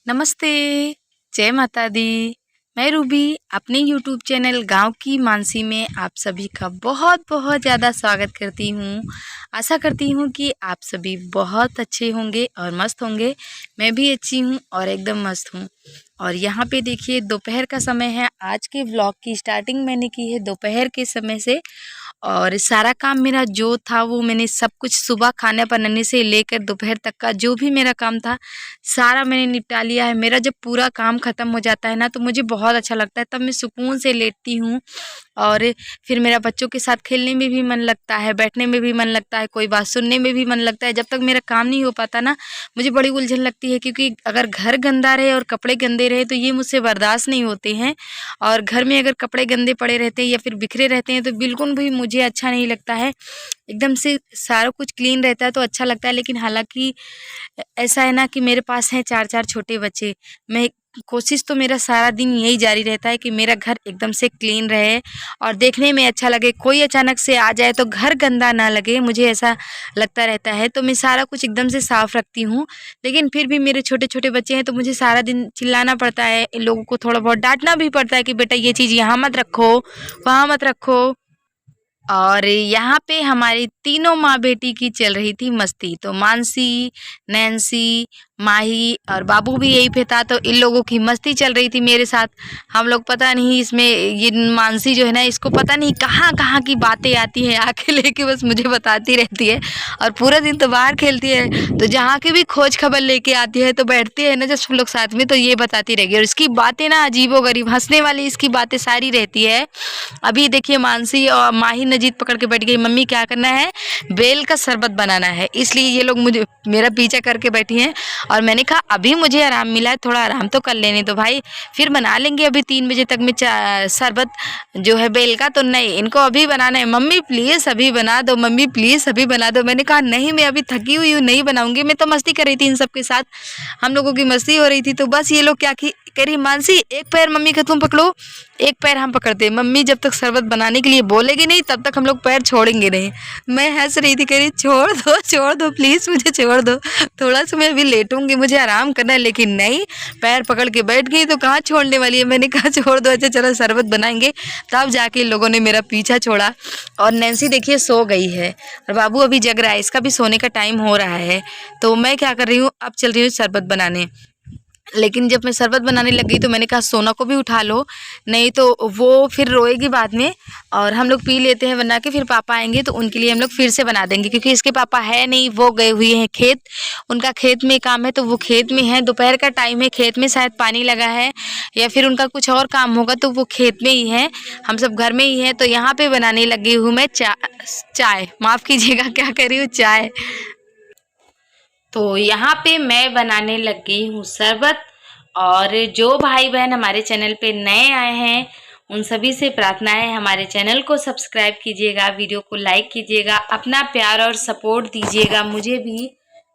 नमस्ते, जय माता दी। मैं रूबी अपने यूट्यूब चैनल गाँव की मानसी में आप सभी का बहुत ज़्यादा स्वागत करती हूँ। आशा करती हूँ कि आप सभी बहुत अच्छे होंगे और मस्त होंगे। मैं भी अच्छी हूँ और एकदम मस्त हूँ। और यहाँ पे देखिए दोपहर का समय है। आज के व्लॉग की स्टार्टिंग मैंने की है दोपहर के समय से। और सारा काम मेरा जो था वो मैंने सब कुछ सुबह खाना बनाने से लेकर दोपहर तक का जो भी मेरा काम था सारा मैंने निपटा लिया है। मेरा जब पूरा काम ख़त्म हो जाता है ना तो मुझे बहुत अच्छा लगता है, तब मैं सुकून से लेटती हूँ। और फिर मेरा बच्चों के साथ खेलने में भी मन लगता है, बैठने में भी मन लगता है, कोई बात सुनने में भी मन लगता है। जब तक मेरा काम नहीं हो पाता ना मुझे बड़ी उलझन लगती है, क्योंकि अगर घर गंदा रहे और कपड़े गंदे रहे तो ये मुझसे बर्दाश्त नहीं होते हैं। और घर में अगर कपड़े गंदे पड़े रहते हैं या फिर बिखरे रहते हैं तो बिल्कुल भी मुझे अच्छा नहीं लगता है। एकदम से सारा कुछ क्लीन रहता है तो अच्छा लगता है। लेकिन हालांकि ऐसा है ना कि मेरे पास हैं 4-4 छोटे बच्चे। मैं कोशिश तो मेरा सारा दिन यही जारी रहता है कि मेरा घर एकदम से क्लीन रहे और देखने में अच्छा लगे। कोई अचानक से आ जाए तो घर गंदा ना लगे, मुझे ऐसा लगता रहता है। तो मैं सारा कुछ एकदम से साफ़ रखती हूँ। लेकिन फिर भी मेरे छोटे-छोटे बच्चे हैं तो मुझे सारा दिन चिल्लाना पड़ता है, इन लोगों को थोड़ा बहुत डाँटना भी पड़ता है कि बेटा ये चीज़ यहाँ मत रखो, वहाँ मत रखो। और यहाँ पे हमारी तीनों माँ-बेटी की चल रही थी मस्ती। तो मानसी, नैन्सी, माही और बाबू भी यहीं पे था, तो इन लोगों की मस्ती चल रही थी मेरे साथ। हम लोग पता नहीं इसमें ये मानसी जो है ना इसको पता नहीं कहाँ-कहाँ की बातें आती हैं, आके लेके बस मुझे बताती रहती है। और पूरा दिन तो बाहर खेलती है, तो जहाँ की भी खोज खबर लेके आती है तो बैठते हैं ना जब सब लोग साथ में तो ये बताती रहेगी। और इसकी बातें ना अजीबो-गरीब हँसने वाली इसकी बातें सारी रहती है। अभी देखिए मानसी और माही ने जिद पकड़ के बैठ गई, मम्मी क्या करना है, बेल का शरबत बनाना है। इसलिए ये लोग मुझे मेरा पीछा करके बैठी हैं। और मैंने कहा अभी मुझे आराम मिला है, थोड़ा आराम तो कर लेने दो भाई, फिर बना लेंगे अभी 3 बजे तक में शरबत जो है बेल का। तो नहीं, इनको अभी बनाना है, मम्मी प्लीज़ अभी बना दो, मम्मी प्लीज़ अभी बना दो। मैंने कहा नहीं, मैं अभी थकी हुई हूँ, नहीं बनाऊंगी। मैं तो मस्ती कर रही थी इन सब के साथ, हम लोगों की मस्ती हो रही थी। तो बस ये लोग क्या की कह रही, मानसी एक पैर मम्मी का तुम पकड़ो, एक पैर हम पकड़ते हैं। मम्मी जब तक शरबत बनाने के लिए बोलेगी नहीं तब तक हम लोग पैर छोड़ेंगे नहीं। मैं हंस रही थी, कह रही छोड़ दो प्लीज़, मुझे छोड़ दो, थोड़ा सा मैं अभी लेटूंगी, मुझे आराम करना है। लेकिन नहीं, पैर पकड़ के बैठ गई, तो कहाँ छोड़ने वाली है। मैंने कहा छोड़ दो, अच्छा चलो शरबत बनाएंगे। तब जाके इन लोगों ने मेरा पीछा छोड़ा। और नैन्सी देखिए सो गई है और बाबू अभी जग रहा है, इसका भी सोने का टाइम हो रहा है। तो मैं क्या कर रही हूँ, अब चल रही हूँ शरबत बनाने। लेकिन जब मैं शरबत बनाने लग गई तो मैंने कहा सोना को भी उठा लो, नहीं तो वो फिर रोएगी बाद में। और हम लोग पी लेते हैं बना के, फिर पापा आएंगे तो उनके लिए हम लोग फिर से बना देंगे, क्योंकि इसके पापा है नहीं, वो गए हुए हैं खेत। उनका खेत में काम है तो वो खेत में है, दोपहर का टाइम है, खेत में शायद पानी लगा है या फिर उनका कुछ और काम होगा, तो वो खेत में ही है, हम सब घर में ही हैं। तो यहाँ पे बनाने लगी हूँ मैं चाय, माफ़ कीजिएगा क्या कह रही हूँ, चाय। तो यहाँ पे मैं बनाने लग गई हूँ शरबत। और जो भाई बहन हमारे चैनल पे नए आए हैं उन सभी से प्रार्थना है हमारे चैनल को सब्सक्राइब कीजिएगा, वीडियो को लाइक कीजिएगा, अपना प्यार और सपोर्ट दीजिएगा मुझे भी,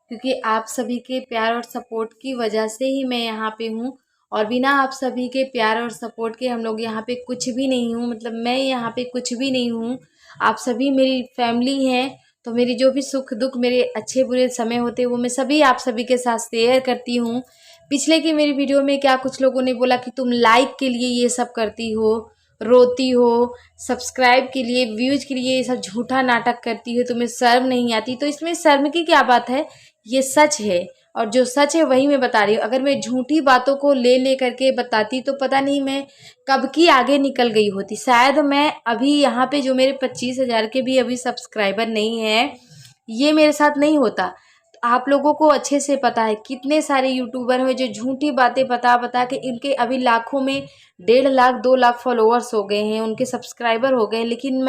क्योंकि आप सभी के प्यार और सपोर्ट की वजह से ही मैं यहाँ पे हूँ। और बिना आप सभी के प्यार और सपोर्ट के हम लोग यहाँ पे कुछ भी नहीं हूँ, मतलब मैं यहाँ पे कुछ भी नहीं हूँ। आप सभी मेरी फैमिली हैं, तो मेरी जो भी सुख दुख, मेरे अच्छे बुरे समय होते हैं वो मैं सभी आप सभी के साथ शेयर करती हूँ। पिछले की मेरी वीडियो में क्या कुछ लोगों ने बोला कि तुम लाइक के लिए ये सब करती हो, रोती हो, सब्सक्राइब के लिए, व्यूज के लिए ये सब झूठा नाटक करती हो, तुम्हें शर्म नहीं आती। तो इसमें शर्म की क्या बात है, ये सच है और जो सच है वही मैं बता रही हूँ। अगर मैं झूठी बातों को ले ले करके बताती तो पता नहीं मैं कब की आगे निकल गई होती। शायद मैं अभी यहाँ पे जो मेरे 25,000 के भी अभी सब्सक्राइबर नहीं है, ये मेरे साथ नहीं होता। तो आप लोगों को अच्छे से पता है कितने सारे यूट्यूबर हैं जो झूठी बातें बता बता के इनके अभी लाखों में 1.5 लाख 2 लाख फॉलोअर्स हो गए हैं, उनके सब्सक्राइबर हो गए हैं। लेकिन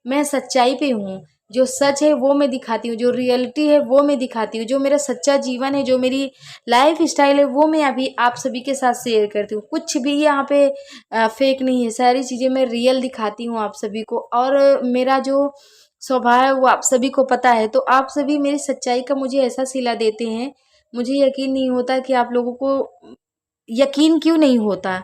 मैं सच्चाई पे हूँ, जो सच है वो मैं दिखाती हूँ, जो रियलिटी है वो मैं दिखाती हूँ, जो मेरा सच्चा जीवन है, जो मेरी लाइफ स्टाइल है वो मैं अभी आप सभी के साथ शेयर करती हूँ। कुछ भी यहाँ पे फेक नहीं है, सारी चीज़ें मैं रियल दिखाती हूँ आप सभी को। और मेरा जो स्वभाव है वो आप सभी को पता है, तो आप सभी मेरी सच्चाई का मुझे ऐसा सिला देते हैं, मुझे यकीन नहीं होता कि आप लोगों को यकीन क्यों नहीं होता।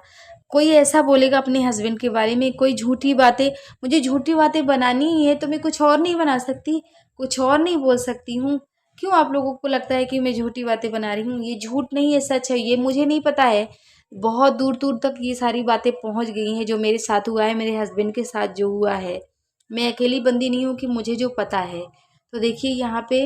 कोई ऐसा बोलेगा अपने हस्बैंड के बारे में, कोई झूठी बातें, मुझे झूठी बातें बनानी ही है तो मैं कुछ और नहीं बना सकती, कुछ और नहीं बोल सकती हूँ। क्यों आप लोगों को लगता है कि मैं झूठी बातें बना रही हूँ? ये झूठ नहीं है, सच है। ये मुझे नहीं पता है, बहुत दूर दूर तक ये सारी बातें पहुँच गई हैं जो मेरे साथ हुआ है, मेरे हस्बैंड के साथ जो हुआ है। मैं अकेली बंदी नहीं हूँ कि मुझे जो पता है। तो देखिए यहाँ पे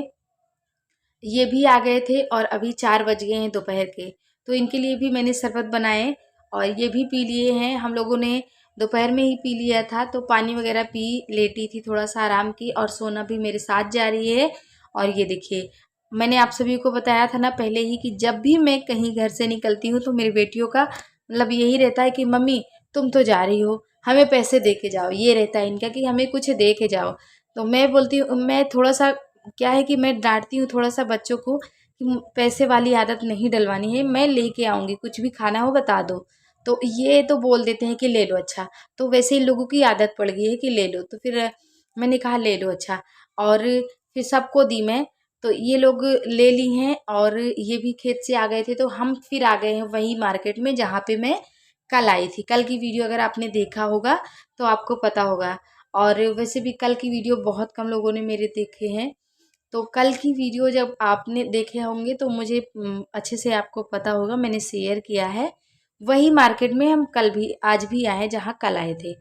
ये भी आ गए थे और अभी 4 बज गए हैं दोपहर के। तो इनके लिए भी मैंने शरबत बनाए और ये भी पी लिए हैं। हम लोगों ने दोपहर में ही पी लिया था, तो पानी वगैरह पी, लेटी थी, थोड़ा सा आराम की, और सोना भी मेरे साथ जा रही है। और ये देखिए, मैंने आप सभी को बताया था ना पहले ही कि जब भी मैं कहीं घर से निकलती हूँ तो मेरी बेटियों का मतलब यही रहता है कि मम्मी तुम तो जा रही हो, हमें पैसे दे के जाओ। ये रहता है इनका कि हमें कुछ दे के जाओ। तो मैं बोलती हूँ, मैं थोड़ा सा क्या है कि मैं डांटती हूँ थोड़ा सा बच्चों को कि पैसे वाली आदत नहीं डलवानी है, मैं लेके आऊँगी, कुछ भी खाना हो बता दो। तो ये तो बोल देते हैं कि ले लो अच्छा। तो वैसे इन लोगों की आदत पड़ गई है कि ले लो, तो फिर मैंने कहा ले लो अच्छा। और फिर सबको दी मैं। तो ये लोग ले ली हैं और ये भी खेत से आ गए थे, तो हम फिर आ गए हैं वही मार्केट में जहाँ पे मैं कल आई थी। कल की वीडियो अगर आपने देखा होगा तो आपको पता होगा। और वैसे भी कल की वीडियो बहुत कम लोगों ने मेरे देखे हैं। तो कल की वीडियो जब आपने देखे होंगे तो मुझे अच्छे से आपको पता होगा, मैंने शेयर किया है। वही मार्केट में हम कल भी आज भी आए जहाँ कल आए थे।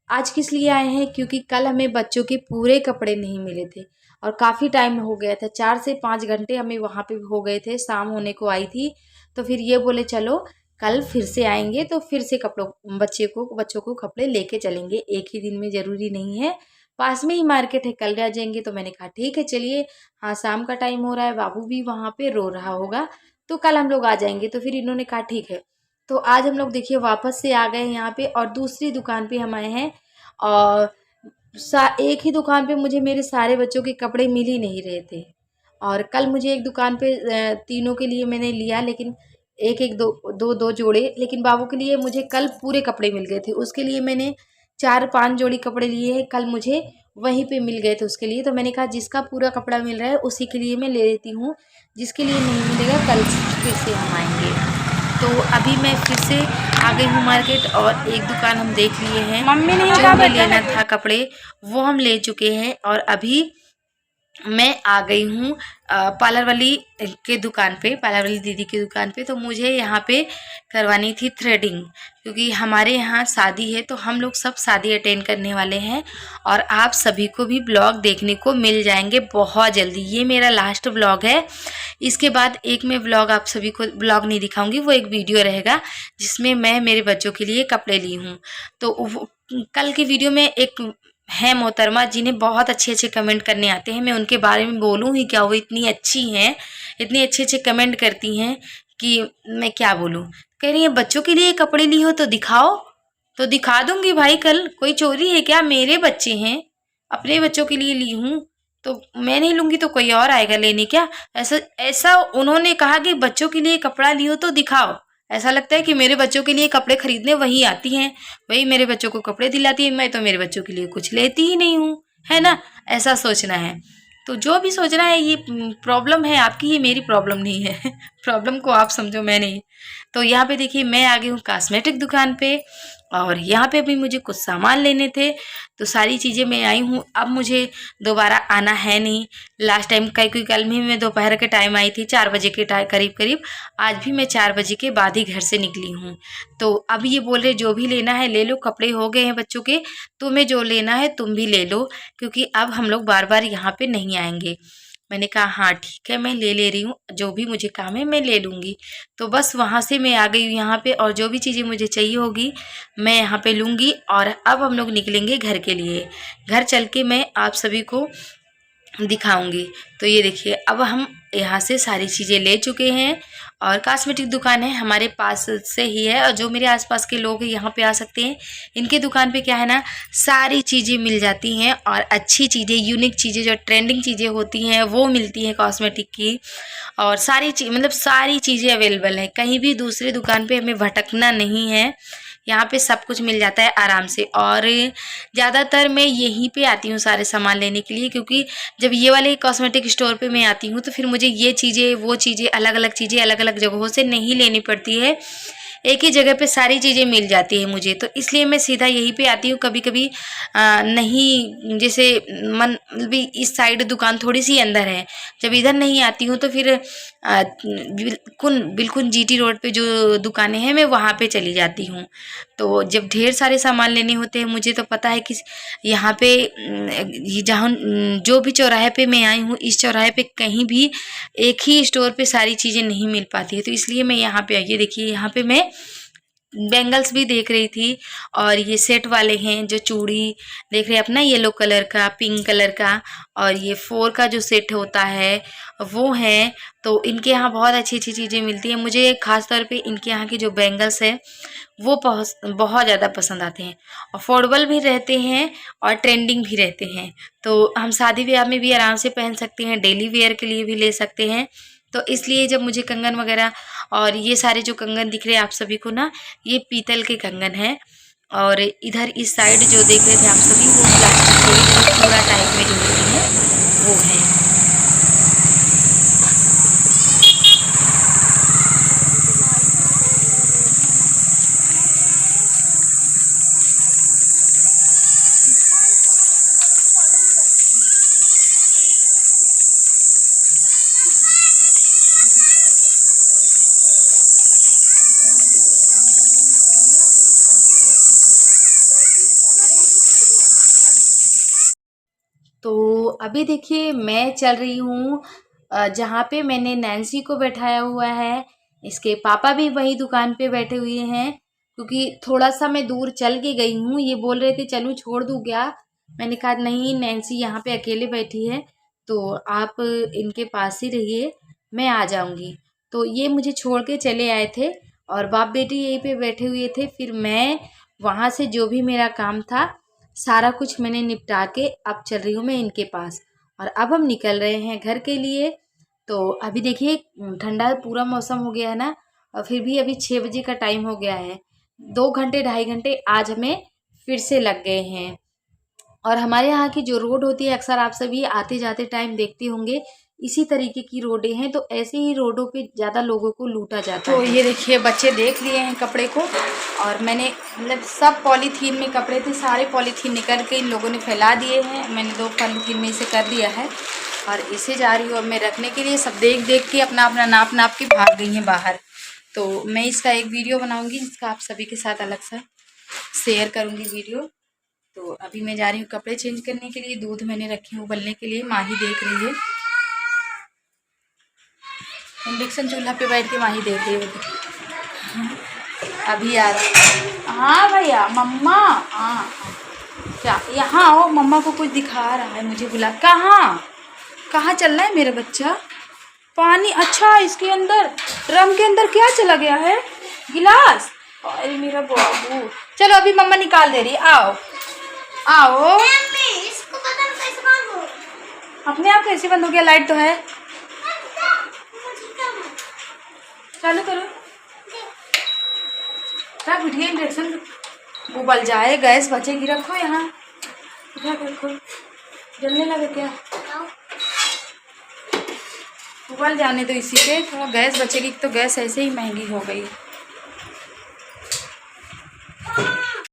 आज किस लिए आए हैं? क्योंकि कल हमें बच्चों के पूरे कपड़े नहीं मिले थे और काफ़ी टाइम हो गया था, 4 से 5 घंटे हमें वहाँ पे हो गए थे, शाम होने को आई थी। तो फिर ये बोले चलो कल फिर से आएंगे तो फिर से कपड़ों बच्चों को कपड़े लेके चलेंगे, एक ही दिन में ज़रूरी नहीं है, पास में ही मार्केट है, कल आ जाएंगे। तो मैंने कहा ठीक है चलिए, हाँ शाम का टाइम हो रहा है, बाबू भी वहाँ पे रो रहा होगा, तो कल हम लोग आ जाएंगे। तो फिर इन्होंने कहा ठीक है। तो आज हम लोग देखिए वापस से आ गए हैं यहाँ पे और दूसरी दुकान पे हम आए हैं। और एक ही दुकान पे मुझे मेरे सारे बच्चों के कपड़े मिल ही नहीं रहे थे। और कल मुझे एक दुकान पे तीनों के लिए मैंने लिया, लेकिन एक एक दो दो दो जोड़े, लेकिन बाबू के लिए मुझे कल पूरे कपड़े मिल गए थे। उसके लिए मैंने 4-5 जोड़ी कपड़े लिए हैं, कल मुझे वहीं पे मिल गए थे उसके लिए। तो मैंने कहा जिसका पूरा कपड़ा मिल रहा है उसी के लिए मैं ले लेती हूँ, जिसके लिए नहीं मिलेगा कल फिर से हम आएंगे। तो अभी मैं फिर से आ गई हूँ मार्केट और एक दुकान हम देख लिए हैं। मम्मी नहीं जो हमें लेना था कपड़े वो हम ले चुके हैं। और अभी मैं आ गई हूँ पार्लर वाली के दुकान पे, पार्लर वाली दीदी की दुकान पे। तो मुझे यहाँ पे करवानी थी थ्रेडिंग, क्योंकि हमारे यहाँ शादी है, तो हम लोग सब शादी अटेंड करने वाले हैं और आप सभी को भी ब्लॉग देखने को मिल जाएंगे बहुत जल्दी। ये मेरा लास्ट ब्लॉग है, इसके बाद एक मैं ब्लॉग आप सभी को ब्लॉग नहीं दिखाऊंगी, वो एक वीडियो रहेगा जिसमें मैं मेरे बच्चों के लिए कपड़े ली हूँ। तो कल की वीडियो में एक हैं मोहतरमा जिन्हें बहुत अच्छे अच्छे कमेंट करने आते हैं, मैं उनके बारे में बोलूँ ही क्या, वो इतनी अच्छी हैं, इतने अच्छे अच्छे कमेंट करती हैं कि मैं क्या बोलूँ। कह रही है बच्चों के लिए कपड़े ली हो तो दिखाओ। तो दिखा दूंगी भाई, कल कोई चोरी है क्या? मेरे बच्चे हैं, अपने बच्चों के लिए ली हूँ, तो मैं नहीं लूँगी तो कोई और आएगा लेने क्या? ऐसा ऐसा उन्होंने कहा कि बच्चों के लिए कपड़ा लियो तो दिखाओ। ऐसा लगता है कि मेरे बच्चों के लिए कपड़े खरीदने वही आती हैं, वही मेरे बच्चों को कपड़े दिलाती है, मैं तो मेरे बच्चों के लिए कुछ लेती ही नहीं हूँ, है ना? ऐसा सोचना है। तो जो भी सोचना है ये प्रॉब्लम है आपकी, ये मेरी प्रॉब्लम नहीं है। प्रॉब्लम को आप समझो, मैं नहीं। तो यहाँ पे देखिए मैं आ गई हूँ कॉस्मेटिक दुकान पे और यहाँ पे भी मुझे कुछ सामान लेने थे, तो सारी चीज़ें मैं आई हूँ। अब मुझे दोबारा आना है नहीं। लास्ट टाइम क्योंकि कल भी मैं दोपहर के टाइम आई थी, 4 बजे के करीब करीब। आज भी मैं 4 बजे के बाद ही घर से निकली हूँ। तो अब ये बोल रहे जो भी लेना है ले लो, कपड़े हो गए हैं बच्चों के, तुम्हें जो लेना है तुम भी ले लो, क्योंकि अब हम लोग बार बार यहाँ पे नहीं आएंगे। मैंने कहा हाँ ठीक है, मैं ले रही हूँ, जो भी मुझे काम है मैं ले लूँगी। तो बस वहाँ से मैं आ गई हूँ यहाँ पे और जो भी चीज़ें मुझे चाहिए होगी मैं यहाँ पे लूँगी। और अब हम लोग निकलेंगे घर के लिए। घर चल के मैं आप सभी को दिखाऊंगी। तो ये देखिए अब हम यहाँ से सारी चीज़ें ले चुके हैं और कॉस्मेटिक दुकान है हमारे पास से ही है, और जो मेरे आसपास के लोग हैं यहाँ पे आ सकते हैं। इनके दुकान पे क्या है ना, सारी चीज़ें मिल जाती हैं और अच्छी चीज़ें, यूनिक चीज़ें, जो ट्रेंडिंग चीज़ें होती हैं वो मिलती हैं कॉस्मेटिक की। और सारी मतलब सारी चीज़ें अवेलेबल हैं, कहीं भी दूसरे दुकान पे हमें भटकना नहीं है। यहाँ पे सब कुछ मिल जाता है आराम से। और ज़्यादातर मैं यहीं पे आती हूँ सारे सामान लेने के लिए, क्योंकि जब ये वाले कॉस्मेटिक स्टोर पे मैं आती हूँ तो फिर मुझे ये चीज़ें वो चीज़ें अलग अलग जगहों से नहीं लेनी पड़ती है। एक ही जगह पे सारी चीज़ें मिल जाती है मुझे, तो इसलिए मैं सीधा यहीं पे आती हूँ। कभी कभी नहीं, जैसे मन भी इस साइड दुकान थोड़ी सी अंदर है, जब इधर नहीं आती हूँ तो फिर बिल्कुल जीटी रोड पे जो दुकानें हैं मैं वहाँ पे चली जाती हूँ। तो जब ढेर सारे सामान लेने होते हैं मुझे, तो पता है कि यहाँ पे जहाँ जो भी चौराहे पे मैं आई हूँ, इस चौराहे पे कहीं भी एक ही स्टोर पे सारी चीज़ें नहीं मिल पाती है, तो इसलिए मैं यहाँ पे आई। ये देखिए, यहाँ पे मैं बैंगल्स भी देख रही थी, और ये सेट वाले हैं जो चूड़ी देख रहे हैं अपना, येलो कलर का, पिंक कलर का, और ये 4 का जो सेट होता है वो है। तो इनके यहाँ बहुत अच्छी अच्छी चीज़ें मिलती हैं। मुझे ख़ास तौर पे इनके यहाँ की जो बैंगल्स है वो बहुत ज़्यादा पसंद आते हैं। अफोर्डेबल भी रहते हैं और ट्रेंडिंग भी रहते हैं, तो हम शादी ब्याह में भी आराम से पहन सकते हैं, डेली वेयर के लिए भी ले सकते हैं। तो इसलिए जब मुझे कंगन वगैरह, और ये सारे जो कंगन दिख रहे हैं आप सभी को ना, ये पीतल के कंगन हैं। और इधर इस साइड जो देख रहे थे आप सभी, वो प्लास्टिक के पूरा टाइप में जो होती है वो है। तो अभी देखिए मैं चल रही हूँ जहाँ पे मैंने नैन्सी को बैठाया हुआ है। इसके पापा भी वही दुकान पे बैठे हुए हैं, क्योंकि थोड़ा सा मैं दूर चल के गई हूँ। ये बोल रहे थे चलूँ छोड़ दूँ क्या, मैंने कहा नहीं, नैन्सी यहाँ पे अकेले बैठी है, तो आप इनके पास ही रहिए, मैं आ जाऊँगी। तो ये मुझे छोड़ के चले आए थे, और बाप बेटी यहीं पे बैठे हुए थे। फिर मैं वहाँ से जो भी मेरा काम था सारा कुछ मैंने निपटा के अब चल रही हूँ मैं इनके पास, और अब हम निकल रहे हैं घर के लिए। तो अभी देखिए ठंडा पूरा मौसम हो गया है ना, और फिर भी अभी 6 बजे का टाइम हो गया है। 2 घंटे 2.5 घंटे आज हमें फिर से लग गए हैं। और हमारे यहाँ की जो रोड होती है, अक्सर आप सभी आते जाते टाइम देखते होंगे, इसी तरीके की रोडें हैं। तो ऐसे ही रोडों पे ज़्यादा लोगों को लूटा जाता है। तो ये देखिए बच्चे देख लिए हैं कपड़े को, और मैंने मतलब सब पॉलीथीन में कपड़े थे, सारे पॉलीथीन निकल के इन लोगों ने फैला दिए हैं। मैंने 2 पॉलीथीन में इसे कर दिया है, और इसे जा रही हूँ और मैं रखने के लिए। सब देख देख के अपना अपना नाप नाप के भाग गई हैं बाहर। तो मैं इसका एक वीडियो बनाऊँगी, जिसका आप सभी के साथ अलग सा शेयर करूँगी वीडियो। तो अभी मैं जा रही हूँ कपड़े चेंज करने के लिए। दूध मैंने रखी हूँ उबलने के लिए, माही देख रही है। इंडक्शन चूल्हा पे बैठ के माही देख रही है। अभी आ रहा। हाँ भैया, मम्मा। हाँ क्या, यहाँ आओ, मम्मा को कुछ दिखा रहा है, मुझे बुला। कहाँ कहाँ चल रहा है मेरा बच्चा? पानी, अच्छा इसके अंदर, ड्रम के अंदर क्या चला गया है? गिलास। अरे मेरा बाबू, चलो अभी मम्मा निकाल दे रही, आओ आओ। इसको कैसे बंद हो? अपने आप कैसे बंद हो गया? लाइट तो है, चालू करो। क्या बिटिया, इंडक्शन उबल जाए, गैस बचेगी, रखो यहाँ, रखो। जलने लगे क्या? उबल जाने दो इसी पे, थोड़ा गैस बचेगी। तो गैस ऐसे ही महंगी हो गई।